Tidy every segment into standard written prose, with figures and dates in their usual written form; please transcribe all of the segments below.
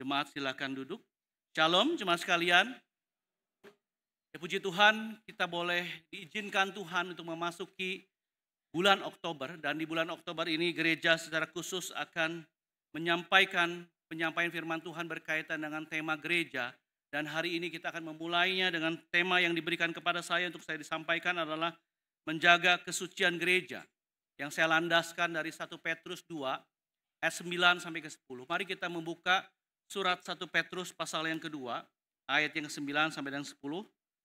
Jemaat silakan duduk. Shalom jemaat sekalian. Ya, puji Tuhan, kita boleh diizinkan Tuhan untuk memasuki bulan Oktober. Dan di bulan Oktober ini gereja secara khusus akan menyampaikan penyampaian firman Tuhan berkaitan dengan tema gereja. Dan hari ini kita akan memulainya dengan tema yang diberikan kepada saya untuk saya disampaikan adalah menjaga kesucian gereja. Yang saya landaskan dari 1 Petrus 2 ayat 9 sampai ke 10. Mari kita membuka surat 1 Petrus pasal yang kedua, ayat yang 9 sampai dengan 10.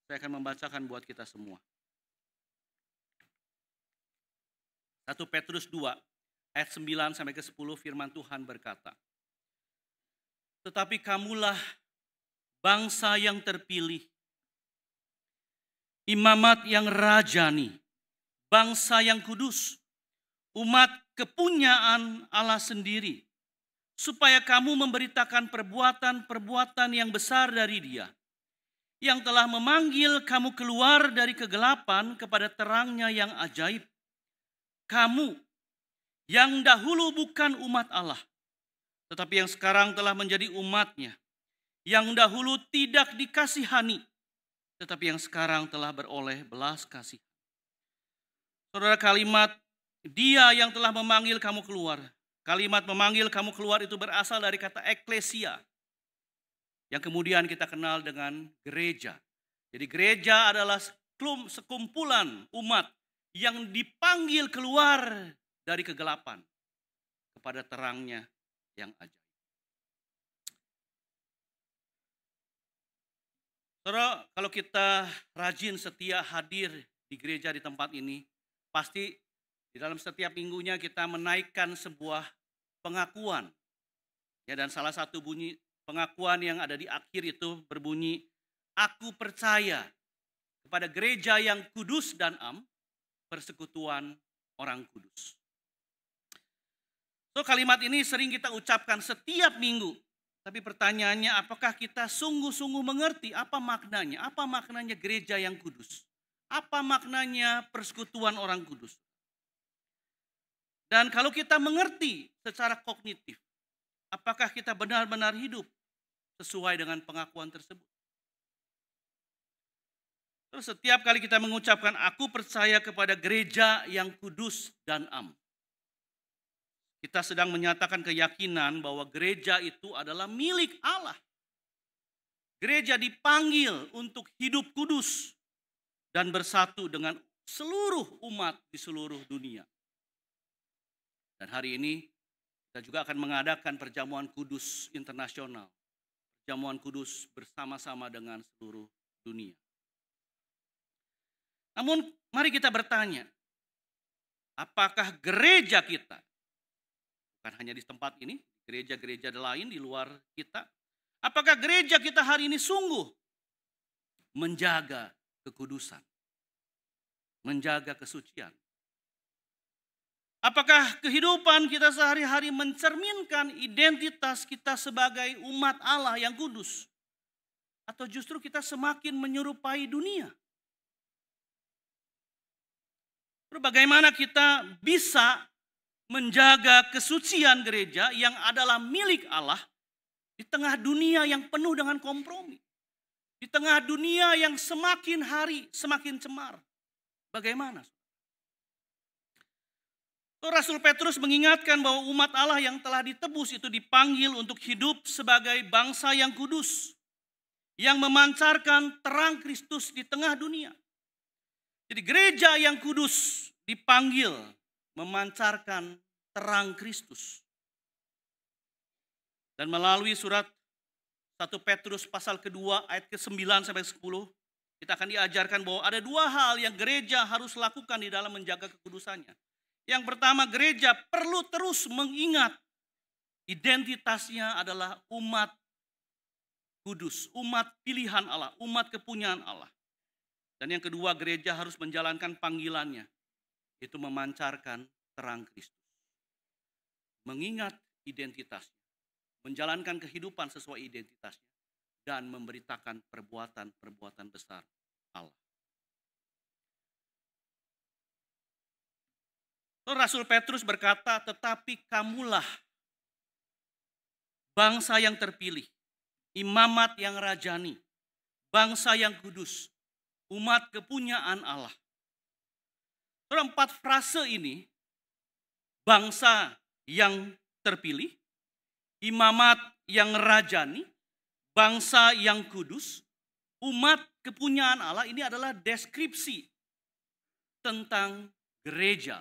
Saya akan membacakan buat kita semua. 1 Petrus 2 ayat 9 sampai ke 10 firman Tuhan berkata, "Tetapi kamulah bangsa yang terpilih, imamat yang rajani, bangsa yang kudus, umat kepunyaan Allah sendiri, supaya kamu memberitakan perbuatan-perbuatan yang besar dari Dia, yang telah memanggil kamu keluar dari kegelapan kepada terangnya yang ajaib. Kamu yang dahulu bukan umat Allah, tetapi yang sekarang telah menjadi umat-Nya, yang dahulu tidak dikasihani, tetapi yang sekarang telah beroleh belas kasih." Saudara, kalimat Dia yang telah memanggil kamu keluar, kalimat memanggil kamu keluar itu berasal dari kata eklesia, yang kemudian kita kenal dengan gereja. Jadi gereja adalah sekumpulan umat yang dipanggil keluar dari kegelapan kepada terangnya yang ajaib. Saudara, kalau kita rajin setia hadir di gereja di tempat ini, pasti di dalam setiap minggunya kita menaikkan sebuah pengakuan. Ya, dan salah satu bunyi pengakuan yang ada di akhir itu berbunyi, "Aku percaya kepada gereja yang kudus dan am, persekutuan orang kudus." So, kalimat ini sering kita ucapkan setiap minggu. Tapi pertanyaannya, apakah kita sungguh-sungguh mengerti apa maknanya? Apa maknanya gereja yang kudus? Apa maknanya persekutuan orang kudus? Dan kalau kita mengerti secara kognitif, apakah kita benar-benar hidup sesuai dengan pengakuan tersebut? Terus setiap kali kita mengucapkan aku percaya kepada gereja yang kudus dan am, kita sedang menyatakan keyakinan bahwa gereja itu adalah milik Allah. Gereja dipanggil untuk hidup kudus dan bersatu dengan seluruh umat di seluruh dunia. Dan hari ini kita juga akan mengadakan perjamuan kudus internasional. Perjamuan kudus bersama-sama dengan seluruh dunia. Namun mari kita bertanya, apakah gereja kita, bukan hanya di tempat ini, gereja-gereja lain di luar kita, apakah gereja kita hari ini sungguh menjaga kekudusan, menjaga kesucian? Apakah kehidupan kita sehari-hari mencerminkan identitas kita sebagai umat Allah yang kudus? Atau justru kita semakin menyerupai dunia? Bagaimana kita bisa menjaga kesucian gereja yang adalah milik Allah di tengah dunia yang penuh dengan kompromi, di tengah dunia yang semakin hari semakin cemar? Bagaimana? Rasul Petrus mengingatkan bahwa umat Allah yang telah ditebus itu dipanggil untuk hidup sebagai bangsa yang kudus, yang memancarkan terang Kristus di tengah dunia. Jadi gereja yang kudus dipanggil memancarkan terang Kristus. Dan melalui surat 1 Petrus pasal kedua ayat ke-9 sampai 10, kita akan diajarkan bahwa ada dua hal yang gereja harus lakukan di dalam menjaga kekudusannya. Yang pertama, gereja perlu terus mengingat identitasnya adalah umat kudus, umat pilihan Allah, umat kepunyaan Allah. Dan yang kedua, gereja harus menjalankan panggilannya, itu memancarkan terang Kristus. Mengingat identitasnya, menjalankan kehidupan sesuai identitasnya, dan memberitakan perbuatan-perbuatan besar Allah. Rasul Petrus berkata, tetapi kamulah bangsa yang terpilih, imamat yang rajani, bangsa yang kudus, umat kepunyaan Allah. Empat frase ini, bangsa yang terpilih, imamat yang rajani, bangsa yang kudus, umat kepunyaan Allah, ini adalah deskripsi tentang gereja.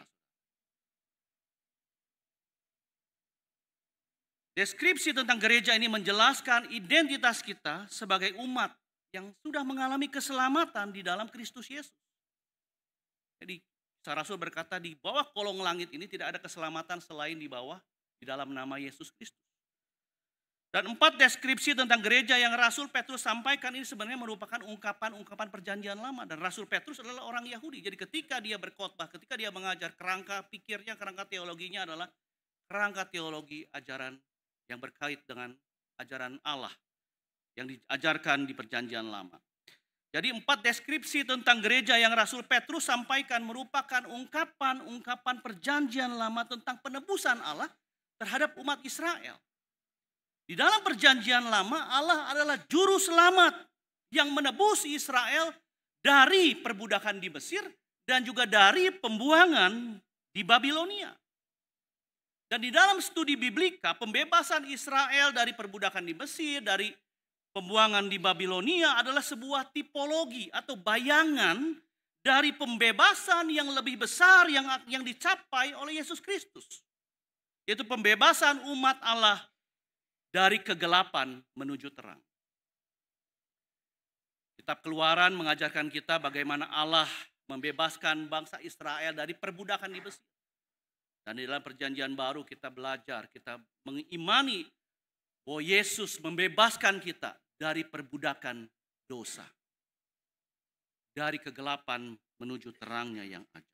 Deskripsi tentang gereja ini menjelaskan identitas kita sebagai umat yang sudah mengalami keselamatan di dalam Kristus Yesus. Jadi Rasul berkata, di bawah kolong langit ini tidak ada keselamatan selain di dalam nama Yesus Kristus. Dan 4 deskripsi tentang gereja yang Rasul Petrus sampaikan ini sebenarnya merupakan ungkapan-ungkapan perjanjian lama. Dan Rasul Petrus adalah orang Yahudi. Jadi ketika dia berkhotbah, ketika dia mengajar, kerangka pikirnya, kerangka teologinya adalah kerangka teologi ajaran yang berkait dengan ajaran Allah yang diajarkan di perjanjian lama. Jadi 4 deskripsi tentang gereja yang Rasul Petrus sampaikan merupakan ungkapan-ungkapan perjanjian lama tentang penebusan Allah terhadap umat Israel. Di dalam perjanjian lama, Allah adalah juru selamat yang menebus Israel dari perbudakan di Mesir dan juga dari pembuangan di Babilonia. Dan di dalam studi biblika, pembebasan Israel dari perbudakan di Mesir, dari pembuangan di Babilonia adalah sebuah tipologi atau bayangan dari pembebasan yang lebih besar yang dicapai oleh Yesus Kristus. Yaitu pembebasan umat Allah dari kegelapan menuju terang. Kitab Keluaran mengajarkan kita bagaimana Allah membebaskan bangsa Israel dari perbudakan di Mesir. Dan di dalam perjanjian baru kita belajar, kita mengimani bahwa Yesus membebaskan kita dari perbudakan dosa. Dari kegelapan menuju terangnya yang ada.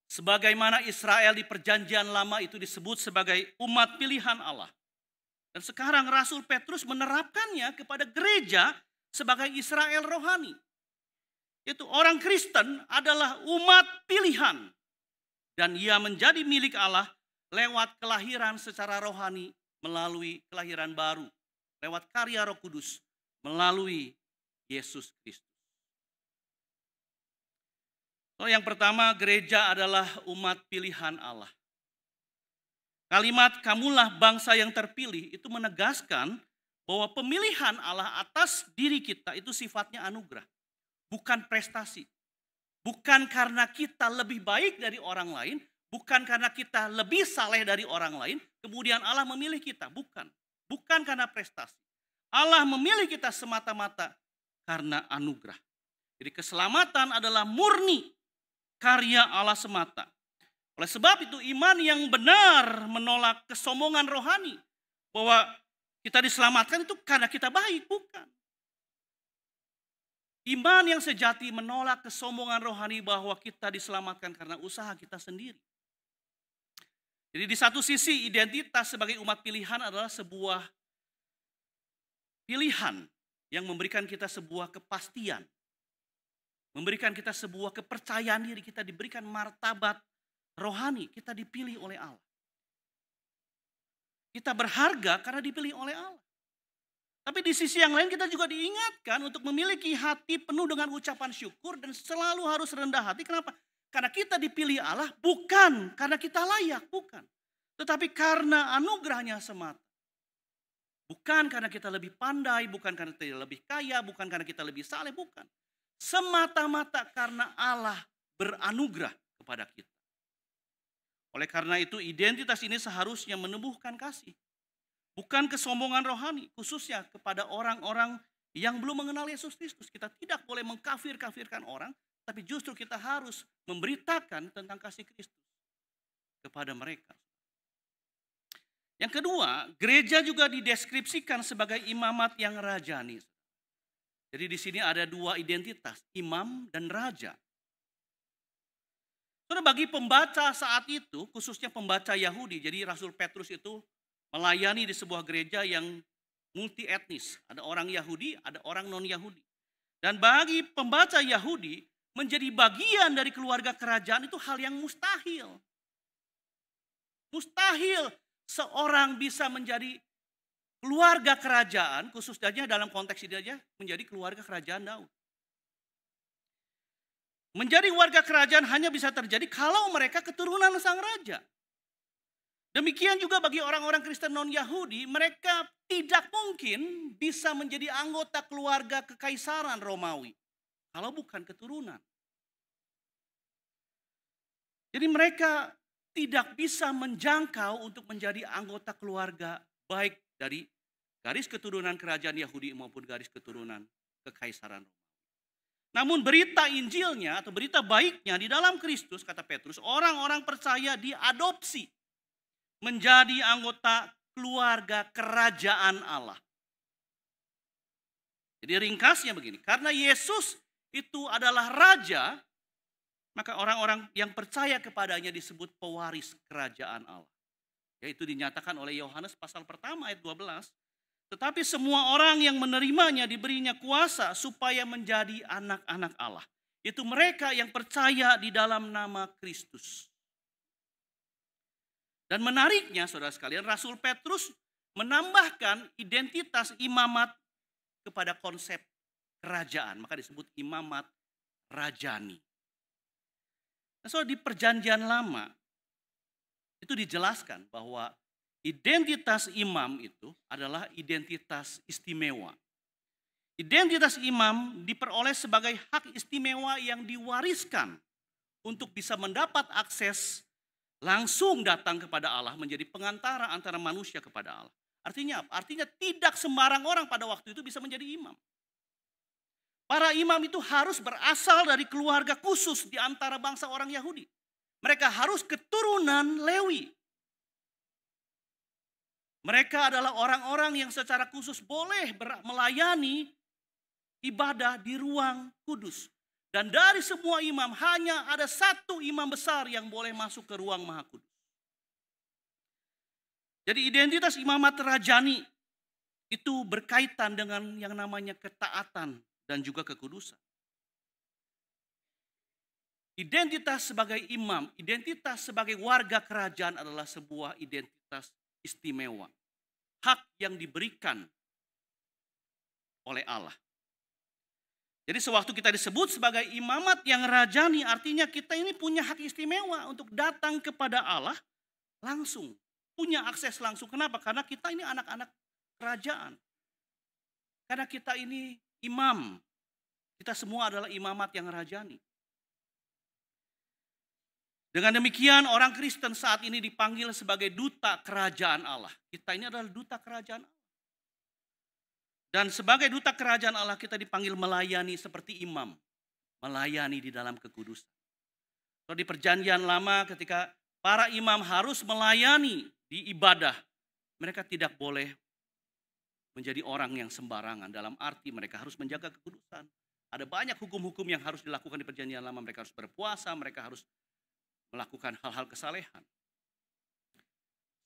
Sebagaimana Israel di perjanjian lama itu disebut sebagai umat pilihan Allah. Dan sekarang Rasul Petrus menerapkannya kepada gereja sebagai Israel rohani. Yaitu orang Kristen adalah umat pilihan. Dan ia menjadi milik Allah lewat kelahiran secara rohani melalui kelahiran baru. Lewat karya Roh Kudus melalui Yesus Kristus. Yang pertama, gereja adalah umat pilihan Allah. Kalimat kamulah bangsa yang terpilih itu menegaskan bahwa pemilihan Allah atas diri kita itu sifatnya anugerah. Bukan prestasi. Bukan karena kita lebih baik dari orang lain. Bukan karena kita lebih saleh dari orang lain. Kemudian Allah memilih kita. Bukan. Bukan karena prestasi. Allah memilih kita semata-mata karena anugerah. Jadi keselamatan adalah murni karya Allah semata. Oleh sebab itu iman yang benar menolak kesombongan rohani. Bahwa kita diselamatkan itu karena kita baik, bukan. Iman yang sejati menolak kesombongan rohani bahwa kita diselamatkan karena usaha kita sendiri. Jadi di satu sisi identitas sebagai umat pilihan adalah sebuah pilihan yang memberikan kita sebuah kepastian. Memberikan kita sebuah kepercayaan diri, kita diberikan martabat rohani, kita dipilih oleh Allah. Kita berharga karena dipilih oleh Allah. Tapi di sisi yang lain kita juga diingatkan untuk memiliki hati penuh dengan ucapan syukur dan selalu harus rendah hati. Kenapa? Karena kita dipilih Allah bukan karena kita layak, bukan. Tetapi karena anugerahnya semata. Bukan karena kita lebih pandai, bukan karena kita lebih kaya, bukan karena kita lebih saleh, bukan. Semata-mata karena Allah beranugerah kepada kita. Oleh karena itu identitas ini seharusnya menumbuhkan kasih. Bukan kesombongan rohani, khususnya kepada orang-orang yang belum mengenal Yesus Kristus. Kita tidak boleh mengkafir-kafirkan orang, tapi justru kita harus memberitakan tentang kasih Kristus kepada mereka. Yang kedua, gereja juga dideskripsikan sebagai imamat yang rajani. Jadi di sini ada dua identitas, imam dan raja. Bagi pembaca saat itu, khususnya pembaca Yahudi, jadi Rasul Petrus itu melayani di sebuah gereja yang multi etnis. Ada orang Yahudi, ada orang non-Yahudi. Dan bagi pembaca Yahudi, menjadi bagian dari keluarga kerajaan itu hal yang mustahil. Mustahil seorang bisa menjadi keluarga kerajaan, khususnya dalam konteks ini aja, menjadi keluarga kerajaan Daud. Menjadi warga kerajaan hanya bisa terjadi kalau mereka keturunan sang raja. Demikian juga bagi orang-orang Kristen non-Yahudi, mereka tidak mungkin bisa menjadi anggota keluarga kekaisaran Romawi kalau bukan keturunan. Jadi mereka tidak bisa menjangkau untuk menjadi anggota keluarga baik dari garis keturunan kerajaan Yahudi maupun garis keturunan kekaisaran Romawi. Namun berita Injilnya atau berita baiknya di dalam Kristus, kata Petrus, orang-orang percaya diadopsi menjadi anggota keluarga kerajaan Allah. Jadi ringkasnya begini, karena Yesus itu adalah raja, maka orang-orang yang percaya kepadanya disebut pewaris kerajaan Allah. Yaitu dinyatakan oleh Yohanes pasal pertama ayat 12. Tetapi semua orang yang menerimanya diberinya kuasa supaya menjadi anak-anak Allah. Itu mereka yang percaya di dalam nama Kristus. Dan menariknya saudara sekalian, Rasul Petrus menambahkan identitas imamat kepada konsep kerajaan. Maka disebut imamat rajani. Nah, saudara, di perjanjian lama itu dijelaskan bahwa identitas imam itu adalah identitas istimewa. Identitas imam diperoleh sebagai hak istimewa yang diwariskan untuk bisa mendapat akses langsung datang kepada Allah, menjadi pengantara antara manusia kepada Allah. Artinya apa? Artinya tidak sembarang orang pada waktu itu bisa menjadi imam. Para imam itu harus berasal dari keluarga khusus di antara bangsa orang Yahudi. Mereka harus keturunan Lewi. Mereka adalah orang-orang yang secara khusus boleh melayani ibadah di ruang kudus. Dan dari semua imam hanya ada satu imam besar yang boleh masuk ke ruang maha kudus. Jadi identitas imamat rajani itu berkaitan dengan yang namanya ketaatan dan juga kekudusan. Identitas sebagai imam, identitas sebagai warga kerajaan adalah sebuah identitas istimewa. Hak yang diberikan oleh Allah. Jadi sewaktu kita disebut sebagai imamat yang rajani, artinya kita ini punya hak istimewa untuk datang kepada Allah langsung. Punya akses langsung. Kenapa? Karena kita ini anak-anak kerajaan. Karena kita ini imam. Kita semua adalah imamat yang rajani. Dengan demikian orang Kristen saat ini dipanggil sebagai duta kerajaan Allah. Kita ini adalah duta kerajaan Allah. Dan sebagai duta kerajaan Allah kita dipanggil melayani seperti imam. Melayani di dalam kekudusan. So, di perjanjian lama ketika para imam harus melayani di ibadah. Mereka tidak boleh menjadi orang yang sembarangan. Dalam arti mereka harus menjaga kekudusan. Ada banyak hukum-hukum yang harus dilakukan di perjanjian lama. Mereka harus berpuasa, mereka harus melakukan hal-hal kesalehan.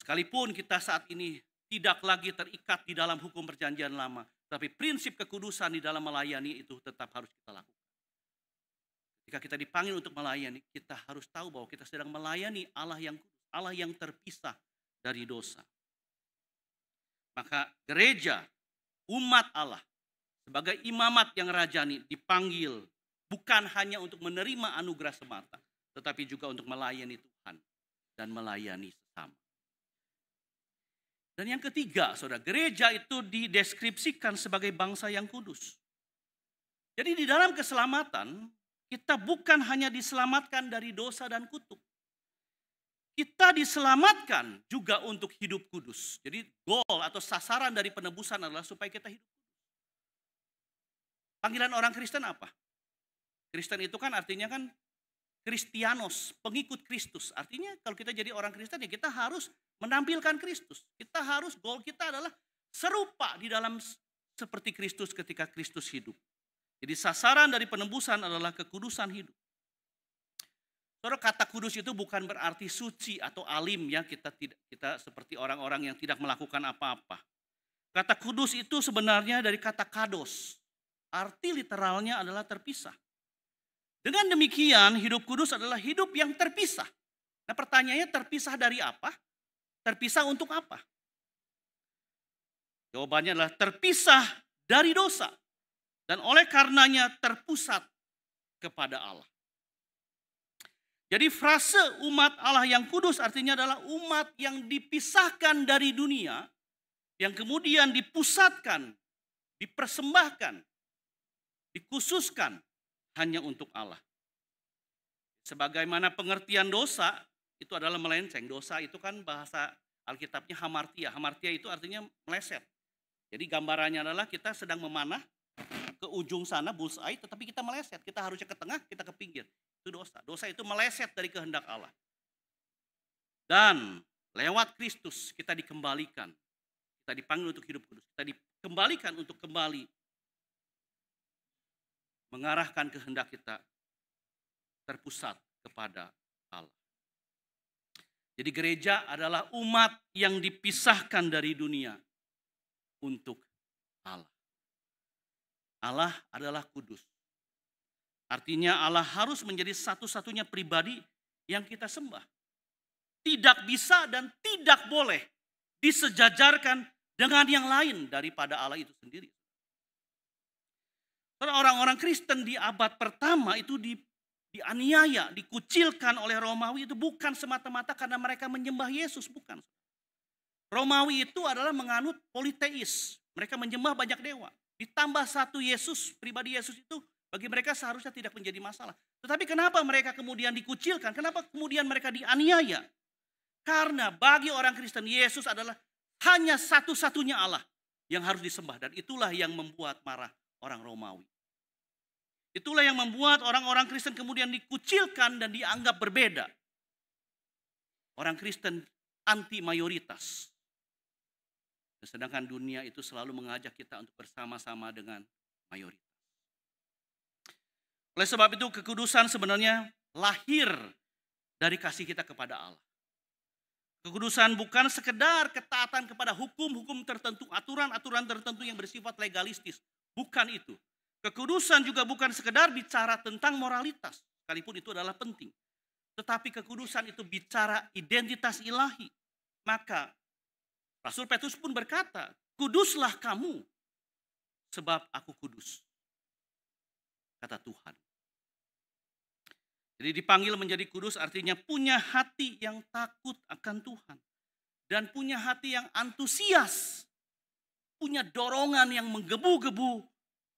Sekalipun kita saat ini tidak lagi terikat di dalam hukum perjanjian lama, tapi prinsip kekudusan di dalam melayani itu tetap harus kita lakukan. Ketika kita dipanggil untuk melayani, kita harus tahu bahwa kita sedang melayani Allah yang kudus, Allah yang terpisah dari dosa. Maka gereja, umat Allah, sebagai imamat yang rajani dipanggil bukan hanya untuk menerima anugerah semata, tetapi juga untuk melayani Tuhan dan melayani sesama. Dan yang ketiga, saudara, gereja itu dideskripsikan sebagai bangsa yang kudus. Jadi di dalam keselamatan, kita bukan hanya diselamatkan dari dosa dan kutuk. Kita diselamatkan juga untuk hidup kudus. Jadi goal atau sasaran dari penebusan adalah supaya kita hidup kudus. Panggilan orang Kristen apa? Kristen itu kan artinya kan Kristianos, pengikut Kristus. Artinya kalau kita jadi orang Kristen ya kita harus menampilkan Kristus. Kita harus, goal kita adalah serupa di dalam seperti Kristus ketika Kristus hidup. Jadi sasaran dari penebusan adalah kekudusan hidup. Saudara, kata kudus itu bukan berarti suci atau alim ya, kita seperti orang-orang yang tidak melakukan apa-apa. Kata kudus itu sebenarnya dari kata kados. Arti literalnya adalah terpisah. Dengan demikian hidup kudus adalah hidup yang terpisah. Nah pertanyaannya terpisah dari apa? Terpisah untuk apa? Jawabannya adalah terpisah dari dosa. Dan oleh karenanya terpusat kepada Allah. Jadi frase umat Allah yang kudus artinya adalah umat yang dipisahkan dari dunia, yang kemudian dipusatkan, dipersembahkan, dikhususkan hanya untuk Allah. Sebagaimana pengertian dosa itu adalah melenceng. Dosa itu kan bahasa Alkitabnya hamartia. Hamartia itu artinya meleset. Jadi gambarannya adalah kita sedang memanah ke ujung sana bullseye, tetapi kita meleset. Kita harusnya ke tengah, kita ke pinggir. Itu dosa. Dosa itu meleset dari kehendak Allah. Dan lewat Kristus kita dikembalikan. Kita dipanggil untuk hidup kudus. Kita dikembalikan untuk kembali mengarahkan kehendak kita terpusat kepada Allah. Jadi gereja adalah umat yang dipisahkan dari dunia untuk Allah. Allah adalah kudus. Artinya Allah harus menjadi satu-satunya pribadi yang kita sembah. Tidak bisa dan tidak boleh disejajarkan dengan yang lain daripada Allah itu sendiri. Orang-orang Kristen di abad pertama itu dianiaya, dikucilkan oleh Romawi itu bukan semata-mata karena mereka menyembah Yesus, bukan. Romawi itu adalah menganut politeis. Mereka menyembah banyak dewa. Ditambah satu Yesus, pribadi Yesus itu bagi mereka seharusnya tidak menjadi masalah. Tetapi kenapa mereka kemudian dikucilkan? Kenapa kemudian mereka dianiaya? Karena bagi orang Kristen Yesus adalah hanya satu-satunya Allah yang harus disembah. Dan itulah yang membuat marah orang Romawi. Itulah yang membuat orang-orang Kristen kemudian dikucilkan dan dianggap berbeda. Orang Kristen anti mayoritas. Sedangkan dunia itu selalu mengajak kita untuk bersama-sama dengan mayoritas. Oleh sebab itu kekudusan sebenarnya lahir dari kasih kita kepada Allah. Kekudusan bukan sekedar ketaatan kepada hukum-hukum tertentu, aturan-aturan tertentu yang bersifat legalistis. Bukan itu. Kekudusan juga bukan sekedar bicara tentang moralitas, sekalipun itu adalah penting. Tetapi kekudusan itu bicara identitas ilahi. Maka Rasul Petrus pun berkata, kuduslah kamu sebab aku kudus. Kata Tuhan. Jadi dipanggil menjadi kudus artinya punya hati yang takut akan Tuhan. Dan punya hati yang antusias. Punya dorongan yang menggebu-gebu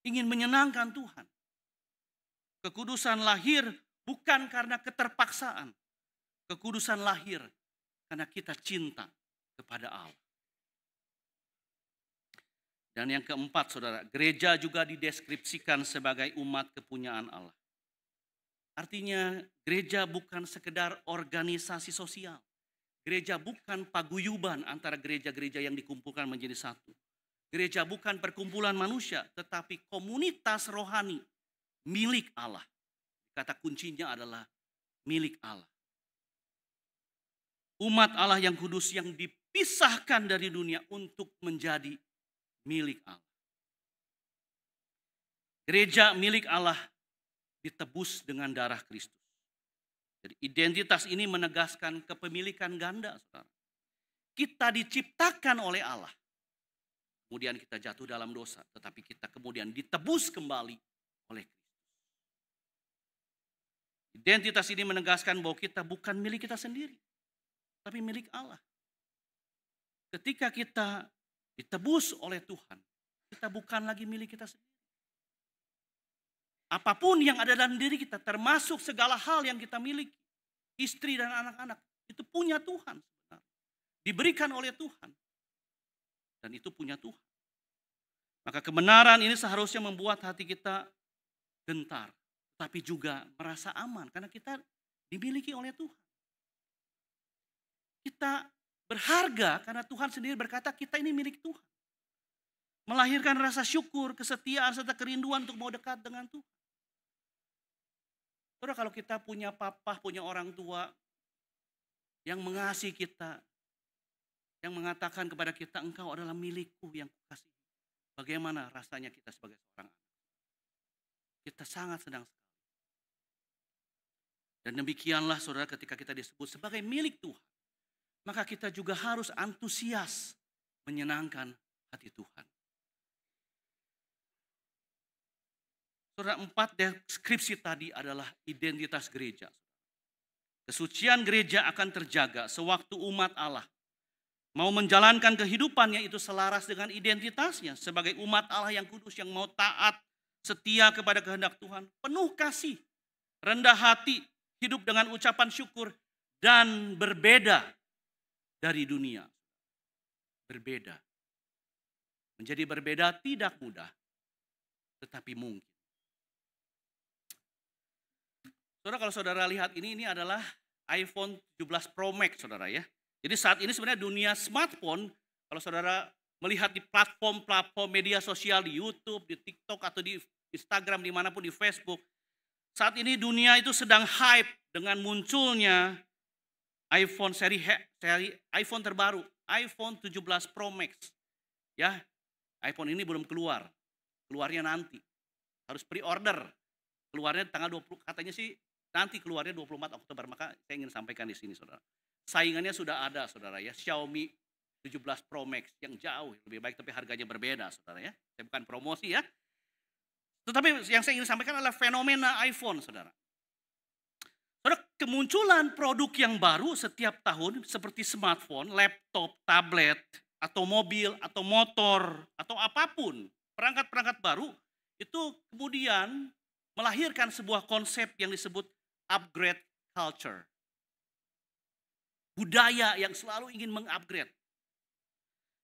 ingin menyenangkan Tuhan. Kekudusan lahir bukan karena keterpaksaan. Kekudusan lahir karena kita cinta kepada Allah. Dan yang keempat, saudara, gereja juga dideskripsikan sebagai umat kepunyaan Allah. Artinya gereja bukan sekedar organisasi sosial. Gereja bukan paguyuban antara gereja-gereja yang dikumpulkan menjadi satu. Gereja bukan perkumpulan manusia, tetapi komunitas rohani milik Allah. Kata kuncinya adalah milik Allah. Umat Allah yang kudus yang dipisahkan dari dunia untuk menjadi milik Allah. Gereja milik Allah ditebus dengan darah Kristus. Jadi identitas ini menegaskan kepemilikan ganda, saudara. Kita diciptakan oleh Allah. Kemudian kita jatuh dalam dosa, tetapi kita kemudian ditebus kembali oleh Kristus. Identitas ini menegaskan bahwa kita bukan milik kita sendiri, tapi milik Allah. Ketika kita ditebus oleh Tuhan, kita bukan lagi milik kita sendiri. Apapun yang ada dalam diri kita, termasuk segala hal yang kita miliki, istri dan anak-anak, itu punya Tuhan. Diberikan oleh Tuhan. Dan itu punya Tuhan. Maka kebenaran ini seharusnya membuat hati kita gentar. Tapi juga merasa aman. Karena kita dimiliki oleh Tuhan. Kita berharga karena Tuhan sendiri berkata kita ini milik Tuhan. Melahirkan rasa syukur, kesetiaan, serta kerinduan untuk mau dekat dengan Tuhan. Saudara, kalau kita punya papa, punya orang tua yang mengasihi kita, yang mengatakan kepada kita, engkau adalah milikku yang kukasihi. Bagaimana rasanya kita sebagai seorang anak? Kita sangat senang sekali. Dan demikianlah saudara ketika kita disebut sebagai milik Tuhan. maka kita juga harus antusias menyenangkan hati Tuhan. Saudara, 4 deskripsi tadi adalah identitas gereja. Kesucian gereja akan terjaga sewaktu umat Allah mau menjalankan kehidupannya itu selaras dengan identitasnya sebagai umat Allah yang kudus, yang mau taat, setia kepada kehendak Tuhan, penuh kasih, rendah hati, hidup dengan ucapan syukur, dan berbeda dari dunia. Berbeda. Menjadi berbeda tidak mudah, tetapi mungkin. Saudara, kalau saudara lihat ini adalah iPhone 17 Pro Max, saudara ya. Jadi saat ini sebenarnya dunia smartphone, kalau saudara melihat di platform-platform media sosial, di YouTube, di TikTok, atau di Instagram, dimanapun, di Facebook, saat ini dunia itu sedang hype dengan munculnya iPhone seri iPhone terbaru, iPhone 17 Pro Max. Ya, iPhone ini belum keluar, keluarnya nanti. Harus pre-order. Keluarnya tanggal 20, katanya sih nanti keluarnya 24 Oktober. Maka saya ingin sampaikan di sini, saudara. Saingannya sudah ada, saudara ya. Xiaomi 17 Pro Max yang jauh lebih baik, tapi harganya berbeda, saudara ya. Saya bukan promosi ya. Tetapi yang saya ingin sampaikan adalah fenomena iPhone, saudara. Saudara, kemunculan produk yang baru setiap tahun seperti smartphone, laptop, tablet, atau mobil, atau motor, atau apapun, perangkat-perangkat baru, itu kemudian melahirkan sebuah konsep yang disebut upgrade culture. Budaya yang selalu ingin mengupgrade.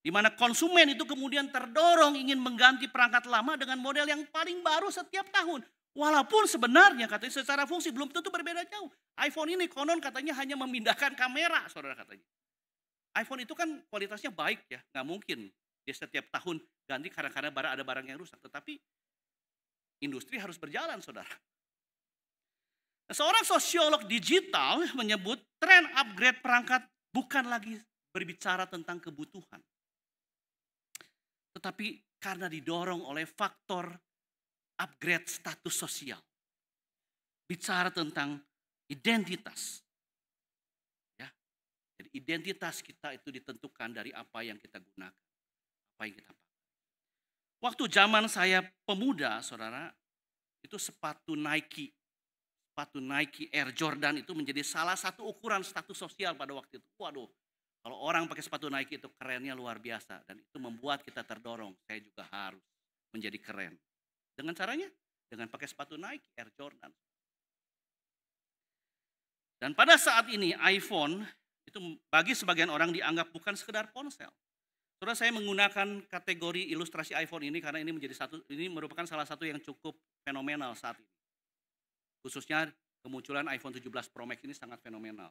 Di mana konsumen itu kemudian terdorong ingin mengganti perangkat lama dengan model yang paling baru setiap tahun. Walaupun sebenarnya katanya secara fungsi belum tentu berbeda jauh. iPhone ini konon katanya hanya memindahkan kamera, saudara katanya. iPhone itu kan kualitasnya baik ya, nggak mungkin dia setiap tahun ganti karena ada barang yang rusak. Tetapi industri harus berjalan, saudara. Nah, seorang sosiolog digital menyebut tren upgrade perangkat bukan lagi berbicara tentang kebutuhan. Tetapi karena didorong oleh faktor upgrade status sosial. Bicara tentang identitas. Ya. Jadi identitas kita itu ditentukan dari apa yang kita gunakan. Apa yang kita pakai. Waktu zaman saya pemuda, saudara, itu sepatu Nike Air Jordan itu menjadi salah satu ukuran status sosial pada waktu itu. Waduh, kalau orang pakai sepatu Nike itu kerennya luar biasa. Dan itu membuat kita terdorong, saya juga harus menjadi keren. Dengan caranya, dengan pakai sepatu Nike Air Jordan. Dan pada saat ini iPhone itu bagi sebagian orang dianggap bukan sekedar ponsel. Saudara, saya menggunakan kategori ilustrasi iPhone ini karena ini merupakan salah satu yang cukup fenomenal saat ini. Khususnya kemunculan iPhone 17 Pro Max ini sangat fenomenal.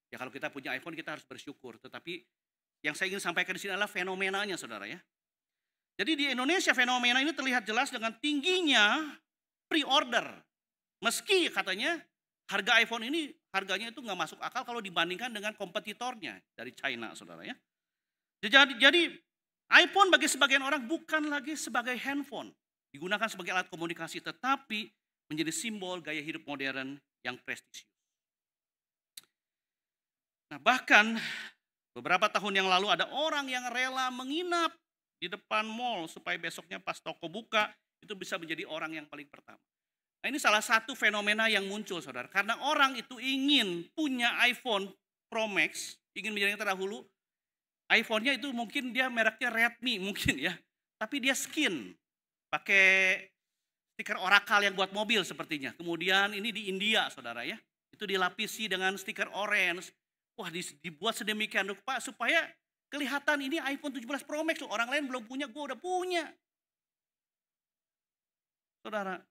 Ya kalau kita punya iPhone kita harus bersyukur. Tetapi yang saya ingin sampaikan di sini adalah fenomenanya, saudara ya. Jadi di Indonesia fenomena ini terlihat jelas dengan tingginya pre-order. Meski katanya harga iPhone ini harganya itu nggak masuk akal kalau dibandingkan dengan kompetitornya dari China, saudara ya. Jadi iPhone bagi sebagian orang bukan lagi sebagai handphone. Digunakan sebagai alat komunikasi, tetapi menjadi simbol gaya hidup modern yang prestisius. Nah, bahkan beberapa tahun yang lalu ada orang yang rela menginap di depan mall supaya besoknya pas toko buka itu bisa menjadi orang yang paling pertama. Nah, ini salah satu fenomena yang muncul, saudara. Karena orang itu ingin punya iPhone Pro Max, ingin menjadi yang terdahulu. iPhone-nya itu mungkin dia mereknya Redmi mungkin ya. Tapi dia skin, pakai stiker Oracle yang buat mobil sepertinya. Kemudian ini di India, saudara ya. Itu dilapisi dengan stiker orange. Wah, dibuat sedemikian rupa supaya kelihatan ini iPhone 17 Pro Max. Orang lain belum punya, gue udah punya. Saudara.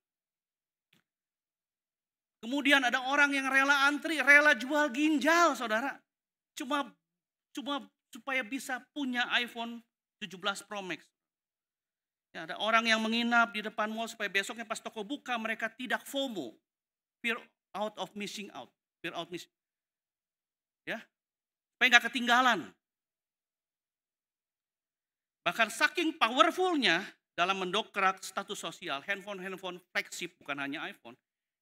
Kemudian ada orang yang rela antri, rela jual ginjal, saudara. Cuma supaya bisa punya iPhone 17 Pro Max. Ya, ada orang yang menginap di depan mall supaya besoknya pas toko buka mereka tidak FOMO. Fear out of missing out. Fear out missing. Ya, supaya nggak ketinggalan. Bahkan saking powerfulnya dalam mendongkrak status sosial, handphone flagship bukan hanya iPhone,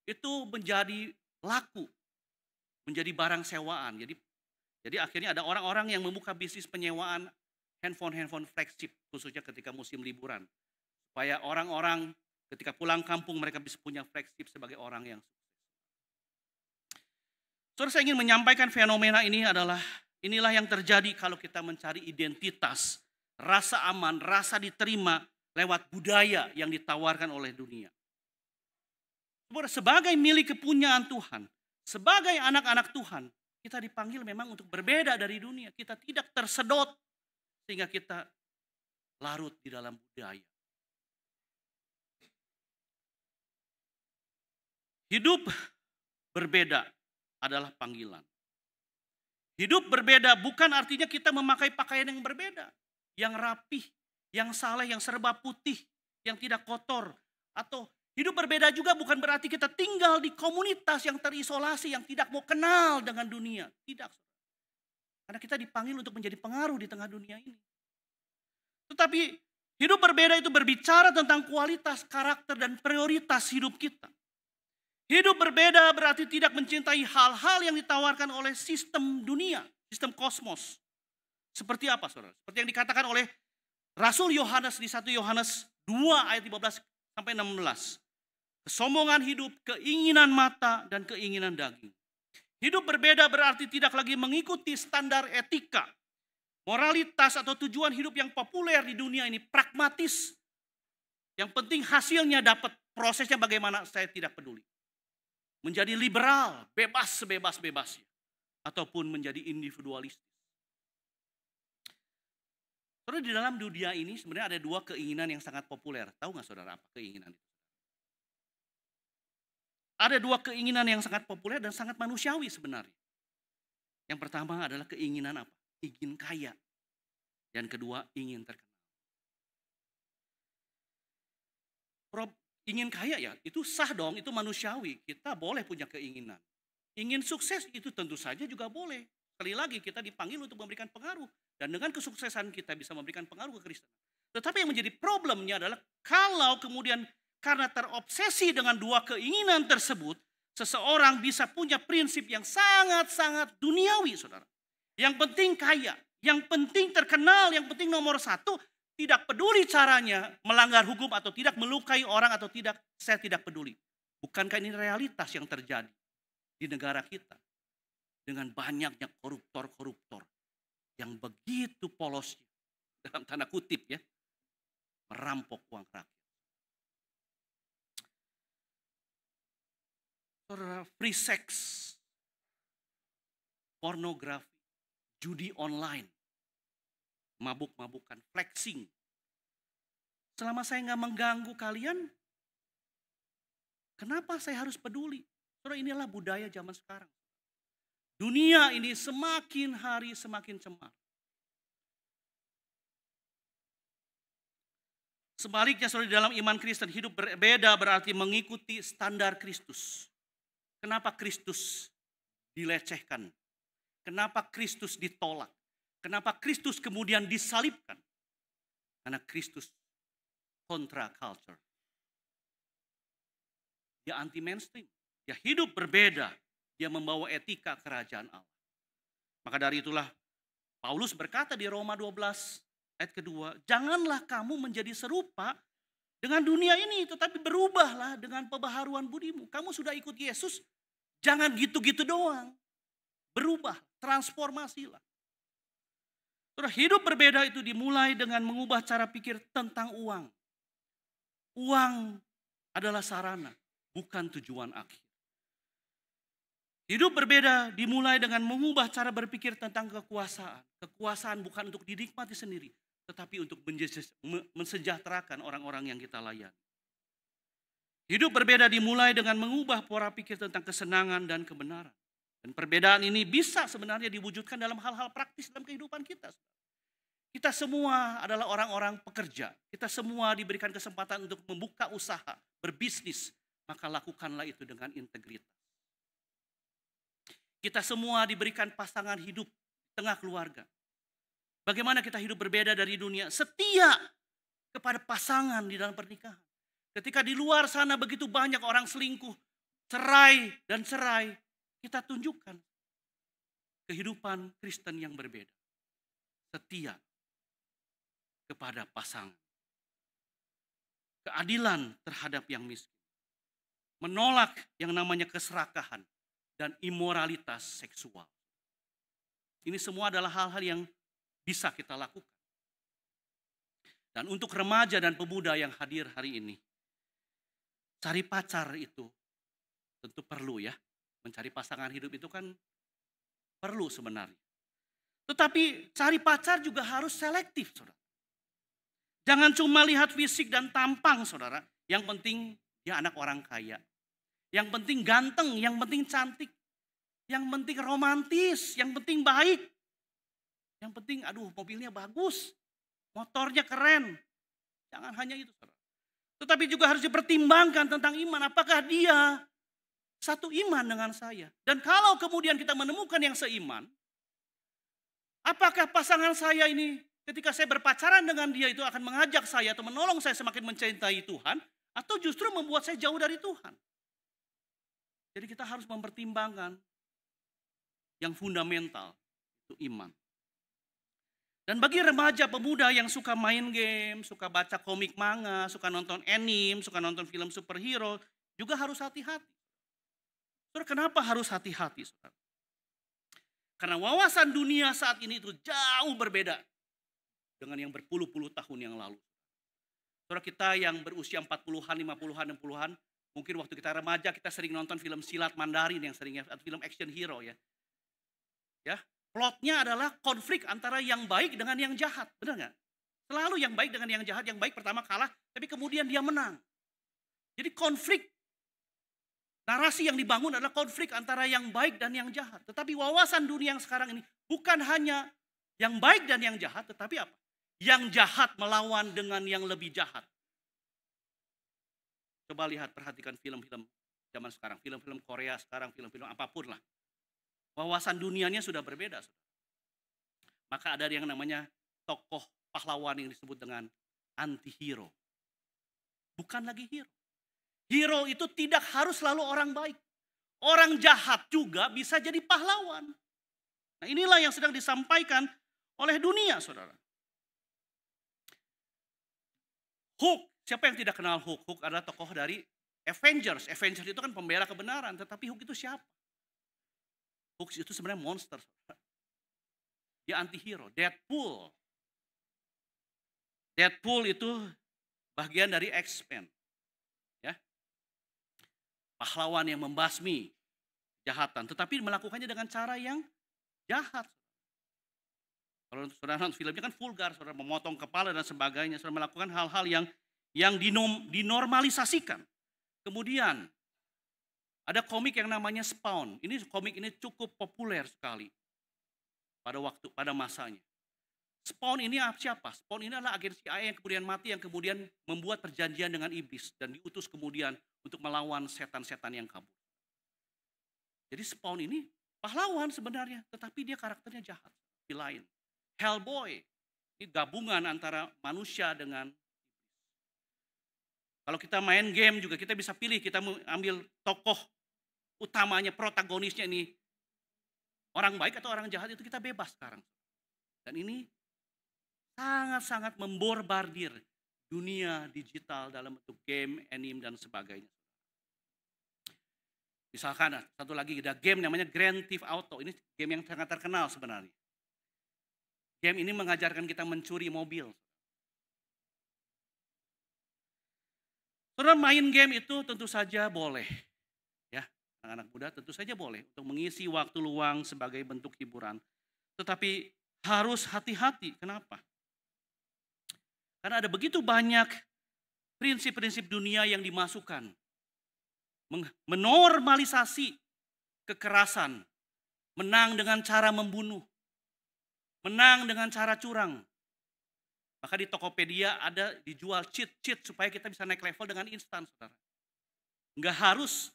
itu menjadi laku, menjadi barang sewaan. Jadi Jadi akhirnya ada orang-orang yang membuka bisnis penyewaan handphone flagship, khususnya ketika musim liburan. Supaya orang-orang ketika pulang kampung mereka bisa punya flagship sebagai orang yang sukses. Saudara, saya ingin menyampaikan fenomena ini inilah yang terjadi kalau kita mencari identitas, rasa aman, rasa diterima lewat budaya yang ditawarkan oleh dunia. Sebagai milik kepunyaan Tuhan, sebagai anak-anak Tuhan, kita dipanggil memang untuk berbeda dari dunia. Kita tidak tersedot sehingga kita larut di dalam budaya. Hidup berbeda adalah panggilan. Hidup berbeda bukan artinya kita memakai pakaian yang berbeda, yang rapih, yang saleh, yang serba putih, yang tidak kotor. Atau hidup berbeda juga bukan berarti kita tinggal di komunitas yang terisolasi, yang tidak mau kenal dengan dunia. Tidak. Karena kita dipanggil untuk menjadi pengaruh di tengah dunia ini. Tetapi hidup berbeda itu berbicara tentang kualitas, karakter, dan prioritas hidup kita. Hidup berbeda berarti tidak mencintai hal-hal yang ditawarkan oleh sistem dunia, sistem kosmos. Seperti apa, saudara? Seperti yang dikatakan oleh Rasul Yohanes di 1 Yohanes 2 ayat 15 sampai 16. Kesombongan hidup, keinginan mata, dan keinginan daging. Hidup berbeda berarti tidak lagi mengikuti standar etika, moralitas atau tujuan hidup yang populer di dunia ini, pragmatis. Yang penting hasilnya dapat, prosesnya bagaimana saya tidak peduli. Menjadi liberal, bebas sebebas-bebasnya. Ataupun menjadi individualis. Terus di dalam dunia ini sebenarnya ada dua keinginan yang sangat populer. Tahu nggak saudara apa keinginan itu? Ada dua keinginan yang sangat populer dan sangat manusiawi sebenarnya. Yang pertama adalah keinginan apa? Ingin kaya. Yang kedua ingin terkenal. Ingin kaya ya, itu sah dong, itu manusiawi. Kita boleh punya keinginan. Ingin sukses itu tentu saja juga boleh. Sekali lagi kita dipanggil untuk memberikan pengaruh. Dan dengan kesuksesan kita bisa memberikan pengaruh ke Kristen. Tetapi yang menjadi problemnya adalah kalau kemudian karena terobsesi dengan dua keinginan tersebut, seseorang bisa punya prinsip yang sangat-sangat duniawi, saudara. Yang penting kaya, yang penting terkenal, yang penting nomor satu. Tidak peduli caranya melanggar hukum atau tidak, melukai orang atau tidak, saya tidak peduli. Bukankah ini realitas yang terjadi di negara kita? Dengan banyaknya koruptor-koruptor yang begitu polosnya, dalam tanda kutip ya, merampok uang rakyat. Free sex, pornografi, judi online, mabuk-mabukan, flexing. Selama saya nggak mengganggu kalian, kenapa saya harus peduli? Saudara, inilah budaya zaman sekarang. Dunia ini semakin hari semakin cemar. Sebaliknya, saudara, di dalam iman Kristen, hidup berbeda berarti mengikuti standar Kristus. Kenapa Kristus dilecehkan? Kenapa Kristus ditolak? Kenapa Kristus kemudian disalibkan? Karena Kristus kontra culture. Dia anti mainstream. Dia hidup berbeda. Dia membawa etika kerajaan Allah. Maka dari itulah Paulus berkata di Roma 12 ayat kedua, janganlah kamu menjadi serupa dengan dunia ini, tetapi berubahlah dengan pembaharuan budimu. Kamu sudah ikut Yesus, jangan gitu-gitu doang. Berubah, transformasilah. Hidup berbeda itu dimulai dengan mengubah cara pikir tentang uang. Uang adalah sarana, bukan tujuan akhir. Hidup berbeda dimulai dengan mengubah cara berpikir tentang kekuasaan. Kekuasaan bukan untuk dinikmati sendiri, tetapi untuk mensejahterakan orang-orang yang kita layani. Hidup berbeda dimulai dengan mengubah pola pikir tentang kesenangan dan kebenaran. Dan perbedaan ini bisa sebenarnya diwujudkan dalam hal-hal praktis dalam kehidupan kita. Kita semua adalah orang-orang pekerja. Kita semua diberikan kesempatan untuk membuka usaha, berbisnis. Maka lakukanlah itu dengan integritas. Kita semua diberikan pasangan hidup di tengah keluarga. Bagaimana kita hidup berbeda dari dunia? Setia kepada pasangan di dalam pernikahan. Ketika di luar sana begitu banyak orang selingkuh, cerai dan cerai, kita tunjukkan kehidupan Kristen yang berbeda. Setia kepada pasangan. Keadilan terhadap yang miskin. Menolak yang namanya keserakahan dan imoralitas seksual. Ini semua adalah hal-hal yang bisa kita lakukan. Dan untuk remaja dan pemuda yang hadir hari ini, cari pacar itu tentu perlu ya. Mencari pasangan hidup itu kan perlu sebenarnya. Tetapi cari pacar juga harus selektif, saudara. Jangan cuma lihat fisik dan tampang, saudara. Yang penting dia anak orang kaya. Yang penting ganteng, yang penting cantik. Yang penting romantis, yang penting baik. Yang penting mobilnya bagus. Motornya keren. Jangan hanya itu, saudara. Tetapi juga harus dipertimbangkan tentang iman. Apakah dia satu iman dengan saya? Dan kalau kemudian kita menemukan yang seiman, apakah pasangan saya ini ketika saya berpacaran dengan dia itu akan mengajak saya atau menolong saya semakin mencintai Tuhan, atau justru membuat saya jauh dari Tuhan? Jadi kita harus mempertimbangkan yang fundamental, itu iman. Dan bagi remaja pemuda yang suka main game, suka baca komik manga, suka nonton anime, suka nonton film superhero, juga harus hati-hati. Saudara, kenapa harus hati-hati, saudara? Karena wawasan dunia saat ini itu jauh berbeda dengan yang berpuluh-puluh tahun yang lalu. Saudara, kita yang berusia 40-an, 50-an, 60-an, mungkin waktu kita remaja kita sering nonton film silat Mandarin yang seringnya, atau film action hero ya. Ya, plotnya adalah konflik antara yang baik dengan yang jahat, benar nggak? Selalu yang baik dengan yang jahat, yang baik pertama kalah, tapi kemudian dia menang. Jadi konflik, narasi yang dibangun adalah konflik antara yang baik dan yang jahat. Tetapi wawasan dunia yang sekarang ini bukan hanya yang baik dan yang jahat, tetapi apa? Yang jahat melawan dengan yang lebih jahat. Coba lihat, perhatikan film-film zaman sekarang, film-film Korea sekarang, film-film apapun lah. Wawasan dunianya sudah berbeda. Maka ada yang namanya tokoh pahlawan yang disebut dengan anti-hero. Bukan lagi hero. Hero itu tidak harus selalu orang baik. Orang jahat juga bisa jadi pahlawan. Nah, inilah yang sedang disampaikan oleh dunia, saudara. Hulk, siapa yang tidak kenal Hulk? Hulk adalah tokoh dari Avengers. Avengers itu kan pembela kebenaran, tetapi Hulk itu siapa? Hulk itu sebenarnya monster. Dia anti-hero. Deadpool. Deadpool itu bagian dari X-Men. Ya. Pahlawan yang membasmi kejahatan, tetapi melakukannya dengan cara yang jahat. Kalau saudara nonton filmnya kan vulgar, saudara memotong kepala dan sebagainya, saudara melakukan hal-hal yang dinormalisasikan. Kemudian ada komik yang namanya Spawn. Komik ini cukup populer sekali pada masanya. Spawn ini siapa? Spawn ini adalah agen CIA yang kemudian mati, yang kemudian membuat perjanjian dengan iblis dan diutus kemudian untuk melawan setan-setan yang kabur. Jadi Spawn ini pahlawan sebenarnya, tetapi dia karakternya jahat, villain. Hellboy, ini gabungan antara manusia dengan iblis. Kalau kita main game juga kita bisa pilih, kita ambil tokoh utamanya, protagonisnya ini orang baik atau orang jahat, itu kita bebas sekarang. Dan ini sangat-sangat memborbardir dunia digital dalam bentuk game, anime, dan sebagainya. Misalkan satu lagi ada game namanya Grand Theft Auto. Ini game yang sangat terkenal sebenarnya. Game ini mengajarkan kita mencuri mobil. Saudara, main game itu tentu saja boleh. Ya, anak-anak muda tentu saja boleh untuk mengisi waktu luang sebagai bentuk hiburan. Tetapi harus hati-hati. Kenapa? Karena ada begitu banyak prinsip-prinsip dunia yang dimasukkan. Menormalisasi kekerasan. Menang dengan cara membunuh. Menang dengan cara curang. Maka di Tokopedia ada dijual cheat supaya kita bisa naik level dengan instan, saudara. Enggak harus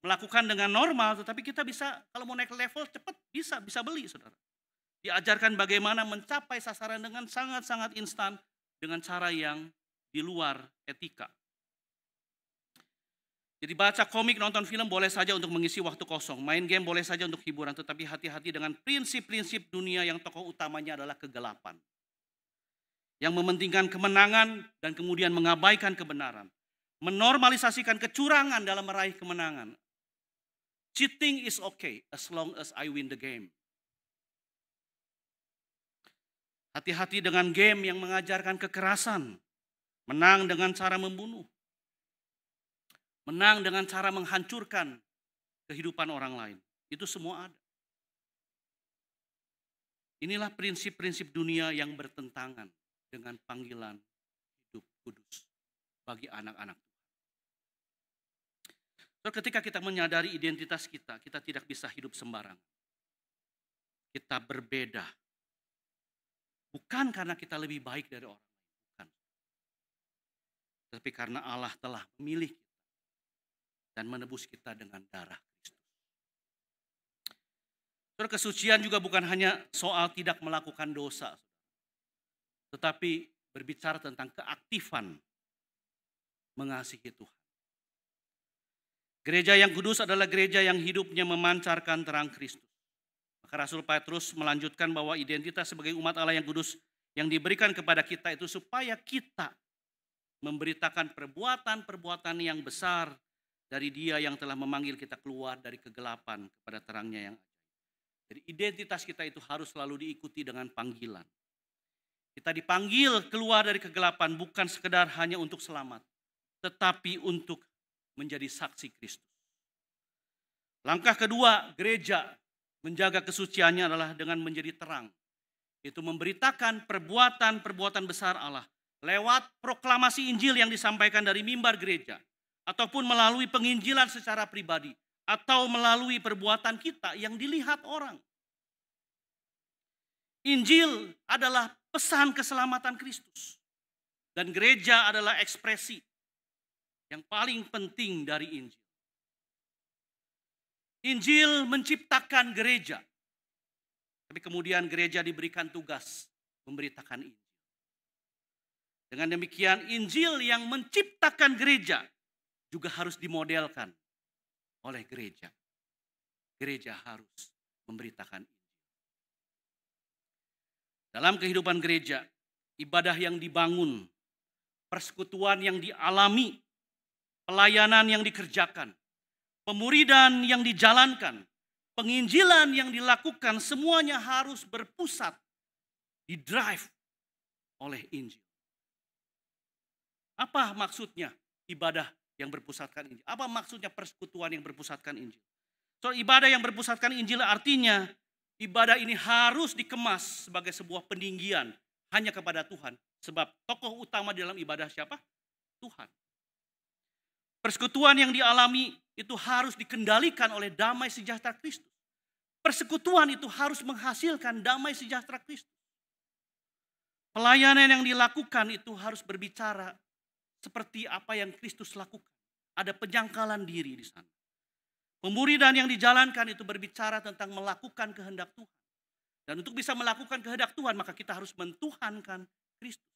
melakukan dengan normal, tetapi kita bisa kalau mau naik level cepat bisa beli, saudara. Diajarkan bagaimana mencapai sasaran dengan sangat-sangat instan dengan cara yang di luar etika. Jadi baca komik, nonton film boleh saja untuk mengisi waktu kosong. Main game boleh saja untuk hiburan. Tetapi hati-hati dengan prinsip-prinsip dunia yang tokoh utamanya adalah kegelapan. Yang mementingkan kemenangan dan kemudian mengabaikan kebenaran. Menormalisasikan kecurangan dalam meraih kemenangan. Cheating is okay as long as I win the game. Hati-hati dengan game yang mengajarkan kekerasan. Menang dengan cara membunuh. Menang dengan cara menghancurkan kehidupan orang lain. Itu semua ada. Inilah prinsip-prinsip dunia yang bertentangan dengan panggilan hidup kudus bagi anak-anak Tuhan. So, ketika kita menyadari identitas kita, kita tidak bisa hidup sembarangan. Kita berbeda. Bukan karena kita lebih baik dari orang lain. Bukan. Tapi karena Allah telah memilih kita dan menebus kita dengan darah Kristus. Saudara, kesucian juga bukan hanya soal tidak melakukan dosa, tetapi berbicara tentang keaktifan mengasihi Tuhan. Gereja yang kudus adalah gereja yang hidupnya memancarkan terang Kristus. Maka Rasul Petrus melanjutkan bahwa identitas sebagai umat Allah yang kudus yang diberikan kepada kita itu supaya kita memberitakan perbuatan-perbuatan yang besar dari Dia yang telah memanggil kita keluar dari kegelapan kepada terangnya yang ajaib. Jadi identitas kita itu harus selalu diikuti dengan panggilan. Kita dipanggil keluar dari kegelapan bukan sekedar hanya untuk selamat, tetapi untuk menjadi saksi Kristus. Langkah kedua, gereja menjaga kesuciannya adalah dengan menjadi terang. Itu memberitakan perbuatan-perbuatan besar Allah lewat proklamasi Injil yang disampaikan dari mimbar gereja. Ataupun melalui penginjilan secara pribadi. Atau melalui perbuatan kita yang dilihat orang. Injil adalah pesan keselamatan Kristus. Dan gereja adalah ekspresi yang paling penting dari Injil. Injil menciptakan gereja. Tapi kemudian gereja diberikan tugas memberitakan Injil. Dengan demikian Injil yang menciptakan gereja juga harus dimodelkan oleh gereja. Gereja harus memberitakan Injil. Dalam kehidupan gereja, ibadah yang dibangun, persekutuan yang dialami, pelayanan yang dikerjakan, pemuridan yang dijalankan, penginjilan yang dilakukan, semuanya harus berpusat, didrive oleh Injil. Apa maksudnya ibadah yang berpusatkan Injil? Apa maksudnya persekutuan yang berpusatkan Injil? So, ibadah yang berpusatkan Injil artinya ibadah ini harus dikemas sebagai sebuah peninggian hanya kepada Tuhan. Sebab tokoh utama di dalam ibadah siapa? Tuhan. Persekutuan yang dialami itu harus dikendalikan oleh damai sejahtera Kristus. Persekutuan itu harus menghasilkan damai sejahtera Kristus. Pelayanan yang dilakukan itu harus berbicara seperti apa yang Kristus lakukan. Ada penyangkalan diri di sana. Pemuridan yang dijalankan itu berbicara tentang melakukan kehendak Tuhan. Dan untuk bisa melakukan kehendak Tuhan, maka kita harus mentuhankan Kristus.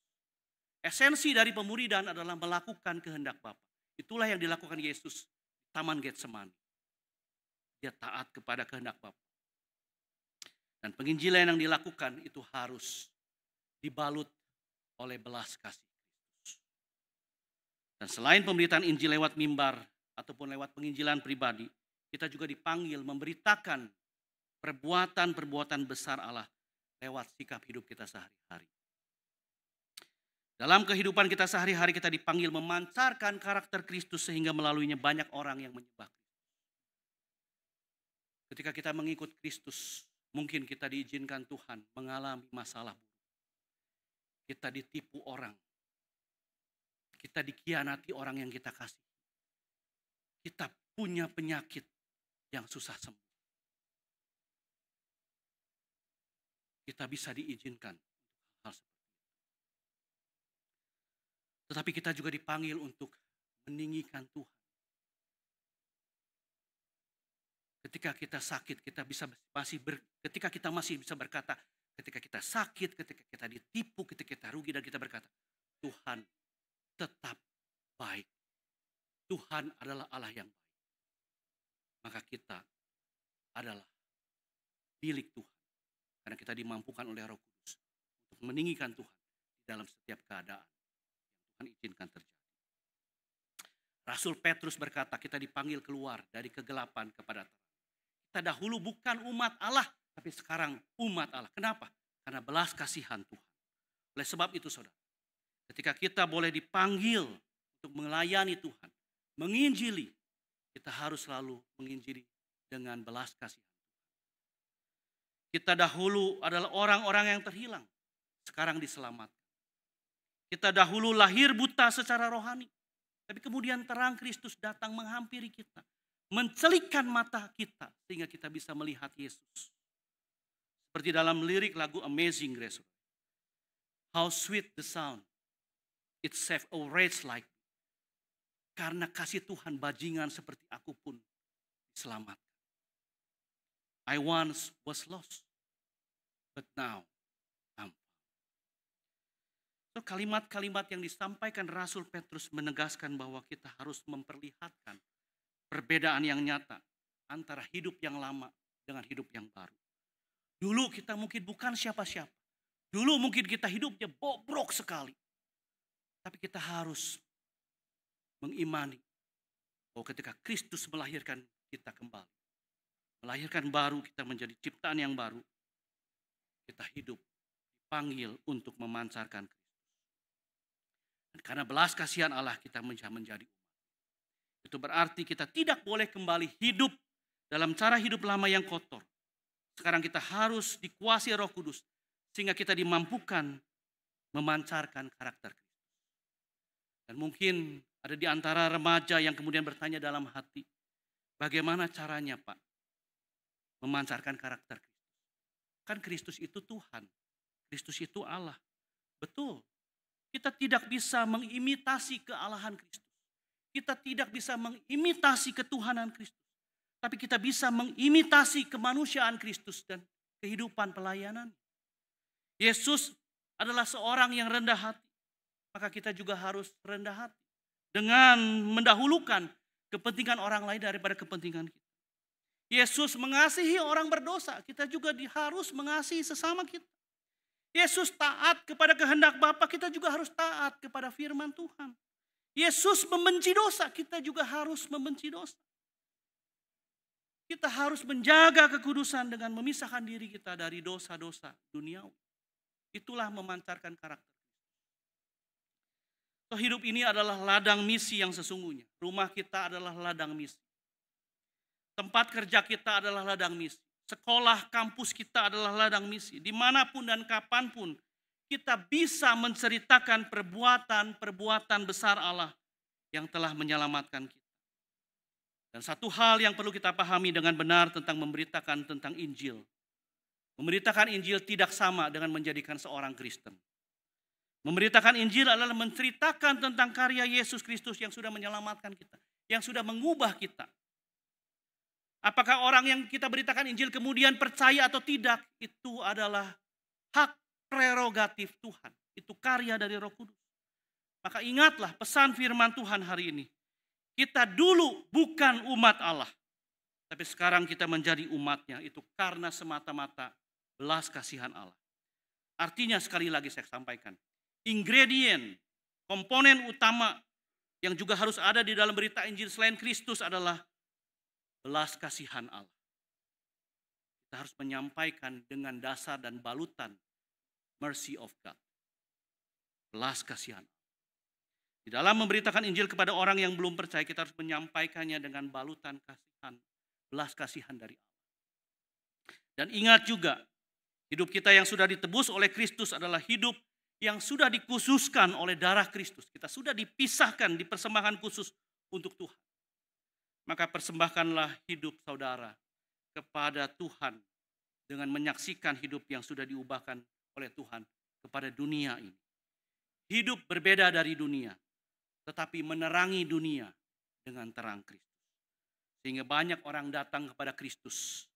Esensi dari pemuridan adalah melakukan kehendak Bapa. Itulah yang dilakukan Yesus di Taman Getsemani. Dia taat kepada kehendak Bapa. Dan penginjilan yang dilakukan itu harus dibalut oleh belas kasih. Dan selain pemberitaan Injil lewat mimbar ataupun lewat penginjilan pribadi, kita juga dipanggil memberitakan perbuatan-perbuatan besar Allah lewat sikap hidup kita sehari-hari. Dalam kehidupan kita sehari-hari kita dipanggil memancarkan karakter Kristus sehingga melaluinya banyak orang yang menyembah Kristus. Ketika kita mengikut Kristus, mungkin kita diizinkan Tuhan mengalami masalah buruk. Kita ditipu orang. Kita dikhianati orang yang kita kasih. Kita punya penyakit yang susah sembuh. Kita bisa diizinkan hal seperti itu. Tetapi kita juga dipanggil untuk meninggikan Tuhan. Ketika kita sakit, ketika kita masih bisa berkata, ketika kita sakit, ketika kita ditipu, ketika kita rugi dan kita berkata, Tuhan tetap baik. Tuhan adalah Allah yang baik, maka kita adalah milik Tuhan. Karena kita dimampukan oleh Roh Kudus untuk meninggikan Tuhan di dalam setiap keadaan yang Tuhan izinkan terjadi. Rasul Petrus berkata, kita dipanggil keluar dari kegelapan kepada terang. Kita dahulu bukan umat Allah, tapi sekarang umat Allah. Kenapa? Karena belas kasihan Tuhan. Oleh sebab itu saudara, ketika kita boleh dipanggil untuk melayani Tuhan, menginjili, kita harus selalu menginjili dengan belas kasihan. Kita dahulu adalah orang-orang yang terhilang, sekarang diselamatkan. Kita dahulu lahir buta secara rohani, tapi kemudian terang Kristus datang menghampiri kita, mencelikkan mata kita sehingga kita bisa melihat Yesus. Seperti dalam lirik lagu Amazing Grace. How sweet the sound, it saved a wretch like me. Karena kasih Tuhan bajingan seperti aku pun diselamatkan. I once was lost, but now I'm found. So, kalimat-kalimat yang disampaikan Rasul Petrus menegaskan bahwa kita harus memperlihatkan perbedaan yang nyata antara hidup yang lama dengan hidup yang baru. Dulu kita mungkin bukan siapa-siapa. Dulu mungkin kita hidupnya bobrok sekali. Tapi kita harus mengimani bahwa ketika Kristus melahirkan kita kembali, melahirkan baru, kita menjadi ciptaan yang baru, kita hidup dipanggil untuk memancarkan Kristus. Dan karena belas kasihan Allah kita menjadi umat. Itu berarti kita tidak boleh kembali hidup dalam cara hidup lama yang kotor. Sekarang kita harus dikuasai Roh Kudus sehingga kita dimampukan memancarkan karakter Kristus. Dan mungkin ada di antara remaja yang kemudian bertanya dalam hati, bagaimana caranya Pak memancarkan karakter Kristus? Kan Kristus itu Tuhan, Kristus itu Allah. Betul, kita tidak bisa mengimitasi kealahan Kristus. Kita tidak bisa mengimitasi ketuhanan Kristus. Tapi kita bisa mengimitasi kemanusiaan Kristus dan kehidupan pelayanan. Yesus adalah seorang yang rendah hati. Maka kita juga harus rendah hati. Dengan mendahulukan kepentingan orang lain daripada kepentingan kita. Yesus mengasihi orang berdosa. Kita juga harus mengasihi sesama kita. Yesus taat kepada kehendak Bapa, kita juga harus taat kepada firman Tuhan. Yesus membenci dosa, kita juga harus membenci dosa. Kita harus menjaga kekudusan dengan memisahkan diri kita dari dosa-dosa duniawi. Itulah memancarkan karakter. So, hidup ini adalah ladang misi yang sesungguhnya. Rumah kita adalah ladang misi. Tempat kerja kita adalah ladang misi. Sekolah, kampus kita adalah ladang misi. Dimanapun dan kapanpun kita bisa menceritakan perbuatan-perbuatan besar Allah yang telah menyelamatkan kita. Dan satu hal yang perlu kita pahami dengan benar tentang memberitakan tentang Injil. Memberitakan Injil tidak sama dengan menjadikan seorang Kristen. Memberitakan Injil adalah menceritakan tentang karya Yesus Kristus yang sudah menyelamatkan kita. Yang sudah mengubah kita. Apakah orang yang kita beritakan Injil kemudian percaya atau tidak, itu adalah hak prerogatif Tuhan. Itu karya dari Roh Kudus. Maka ingatlah pesan firman Tuhan hari ini. Kita dulu bukan umat Allah. Tapi sekarang kita menjadi umatnya. Itu karena semata-mata belas kasihan Allah. Artinya sekali lagi saya sampaikan. Ingredient, komponen utama yang juga harus ada di dalam berita Injil selain Kristus adalah belas kasihan Allah. Kita harus menyampaikan dengan dasar dan balutan mercy of God. Belas kasihan. Di dalam memberitakan Injil kepada orang yang belum percaya, kita harus menyampaikannya dengan balutan kasihan, belas kasihan dari Allah. Dan ingat juga, hidup kita yang sudah ditebus oleh Kristus adalah hidup yang sudah dikhususkan oleh darah Kristus. Kita sudah dipisahkan, dipersembahkan khusus untuk Tuhan. Maka persembahkanlah hidup saudara kepada Tuhan dengan menyaksikan hidup yang sudah diubahkan oleh Tuhan kepada dunia ini. Hidup berbeda dari dunia, tetapi menerangi dunia dengan terang Kristus. Sehingga banyak orang datang kepada Kristus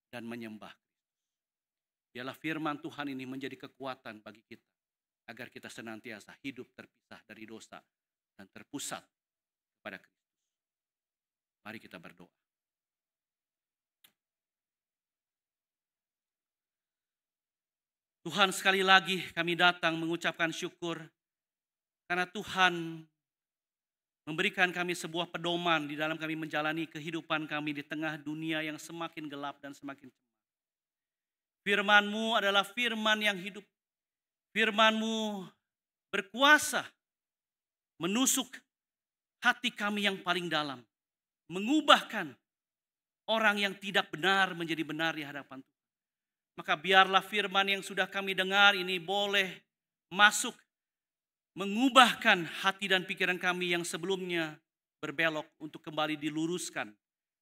dan menyembah Kristus. Biarlah firman Tuhan ini menjadi kekuatan bagi kita, agar kita senantiasa hidup terpisah dari dosa dan terpusat kepada Kristus. Mari kita berdoa. Tuhan, sekali lagi kami datang mengucapkan syukur karena Tuhan memberikan kami sebuah pedoman di dalam kami menjalani kehidupan kami di tengah dunia yang semakin gelap dan semakin cemas. Firman-Mu adalah firman yang hidup. Firman-Mu berkuasa menusuk hati kami yang paling dalam. Mengubahkan orang yang tidak benar menjadi benar di hadapan Tuhan. Maka biarlah firman yang sudah kami dengar ini boleh masuk, mengubahkan hati dan pikiran kami yang sebelumnya berbelok untuk kembali diluruskan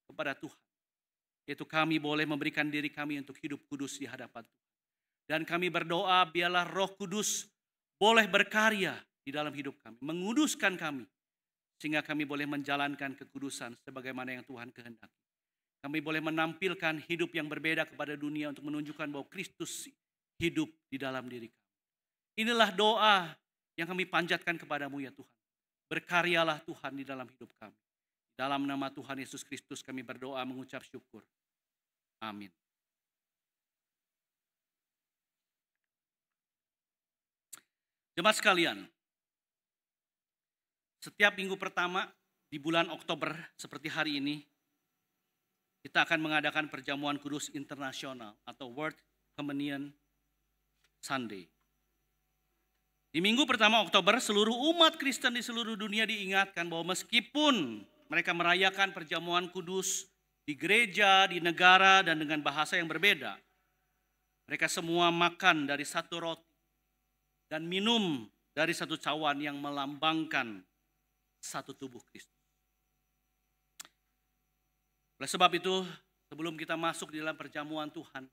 kepada Tuhan. Yaitu kami boleh memberikan diri kami untuk hidup kudus di hadapan Tuhan. Dan kami berdoa biarlah Roh Kudus boleh berkarya di dalam hidup kami, menguduskan kami, sehingga kami boleh menjalankan kekudusan sebagaimana yang Tuhan kehendaki. Kami boleh menampilkan hidup yang berbeda kepada dunia untuk menunjukkan bahwa Kristus hidup di dalam diri kami. Inilah doa yang kami panjatkan kepadamu ya Tuhan. Berkaryalah Tuhan di dalam hidup kami. Dalam nama Tuhan Yesus Kristus kami berdoa mengucap syukur. Amin. Jemaat sekalian, setiap minggu pertama di bulan Oktober seperti hari ini, kita akan mengadakan perjamuan kudus internasional atau World Communion Sunday. Di minggu pertama Oktober, seluruh umat Kristen di seluruh dunia diingatkan bahwa meskipun mereka merayakan perjamuan kudus di gereja, di negara, dan dengan bahasa yang berbeda, mereka semua makan dari satu roti dan minum dari satu cawan yang melambangkan satu tubuh Kristus. Oleh sebab itu, sebelum kita masuk di dalam perjamuan Tuhan,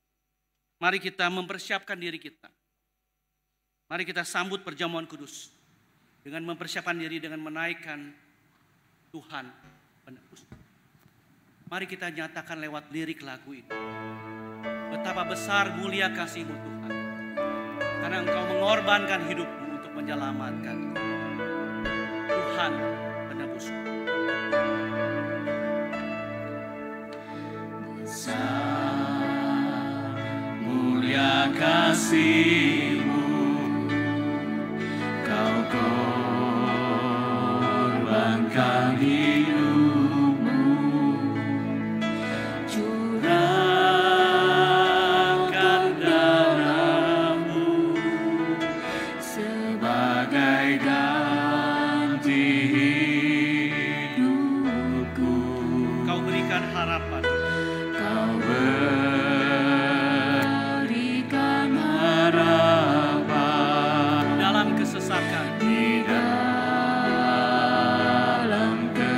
mari kita mempersiapkan diri kita. Mari kita sambut perjamuan kudus dengan mempersiapkan diri dengan menaikkan Tuhan penebus. Mari kita nyatakan lewat lirik lagu ini. Betapa besar mulia kasih-Mu Tuhan. Karena Engkau mengorbankan hidupmu untuk menyelamatkan Tuhan penebusku. Mulia kasih-Mu, Kau korbankan hidup-Mu, curahkan darah-Mu sebagai ganti hidupku. Kau berikan harapan. Kau berikan harapan dalam kesesakan. di dalam kesesakan.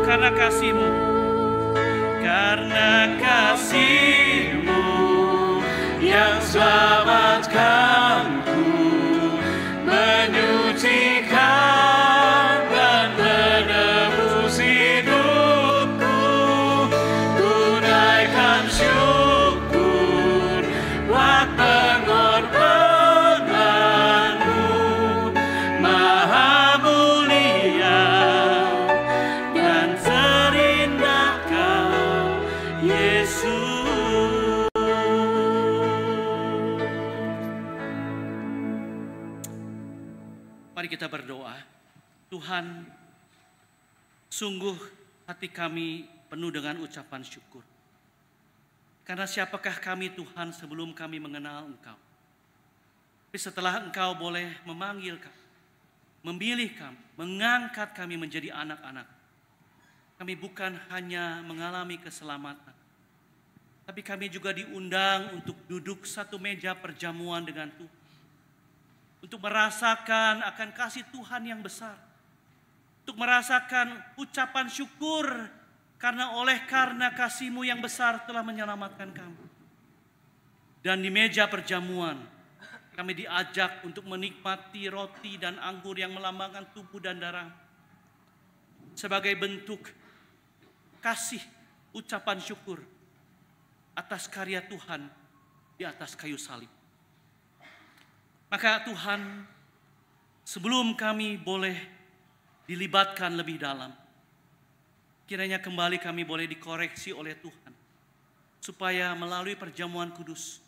karena kasih-Mu. Karena kasih-Mu yang selamatkanku, menyucikan dan menebus hidupku. Tunaikan syukur buat pengorbananmu, Maha mulia dan terindah Kau, Yesus. Mari kita berdoa. Tuhan, sungguh hati kami penuh dengan ucapan syukur. Karena siapakah kami Tuhan sebelum kami mengenal Engkau. Tapi setelah Engkau boleh memanggil kami, memilih kami, mengangkat kami menjadi anak-anak. Kami bukan hanya mengalami keselamatan, tapi kami juga diundang untuk duduk satu meja perjamuan dengan Tuhan. Untuk merasakan akan kasih Tuhan yang besar. Untuk merasakan ucapan syukur karena kasih-Mu yang besar telah menyelamatkan kami. Dan di meja perjamuan kami diajak untuk menikmati roti dan anggur yang melambangkan tubuh dan darah. Sebagai bentuk kasih ucapan syukur atas karya Tuhan di atas kayu salib. Maka Tuhan, sebelum kami boleh dilibatkan lebih dalam, kiranya kembali kami boleh dikoreksi oleh Tuhan, supaya melalui perjamuan kudus,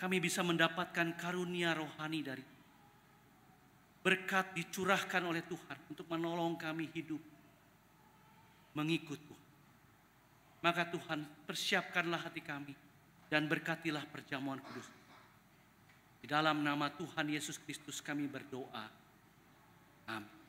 kami bisa mendapatkan karunia rohani dari berkat dicurahkan oleh Tuhan untuk menolong kami hidup mengikut Tuhan. Maka Tuhan, persiapkanlah hati kami dan berkatilah perjamuan kudus. Di dalam nama Tuhan Yesus Kristus kami berdoa. Amin.